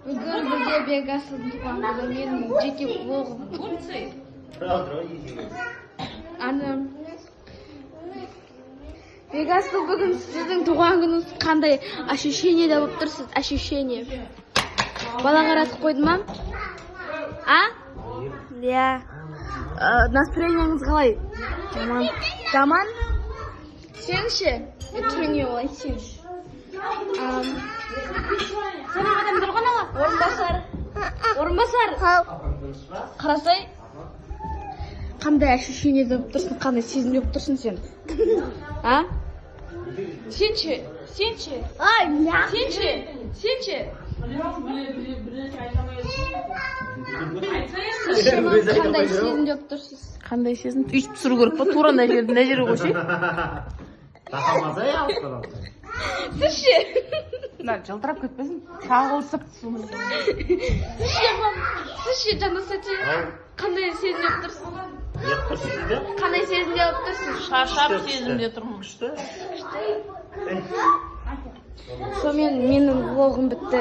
Бүгін бірге Вегастың туған күні менің жеке влогым. Аны Вегастың бүгін сіздің туған күніңіз қандай ощущениеде болып тұрсыз? Ощущение. Бала қаратып қойды ма? А? Иә. Настроениеңіз қалай? Жаман. Жаман? Сен ше? Түріңе олай сен. Сен адам тұрған ала? Орынбасар. Қарасай. Қандай ощущениеде болып тұрсың? Қандай сезімде болып тұрсың сен? А? Сенші? Ай, я. Сенші? Қандай сезімде болып тұрсыз? Қандай сезім? Үйтіп түсіру керек па? Тура мына жерге қойшы. Тақамаса я алып Сізші? Жылтырап кетпесін. Сағылсып. Сізші жаны сәте? Қандай сезімде болып тұрсыз? Қандай сезімде болып тұрсыз? Шаршап сезімде тұрмын. Күшті. Сонымен менің влогым бітті.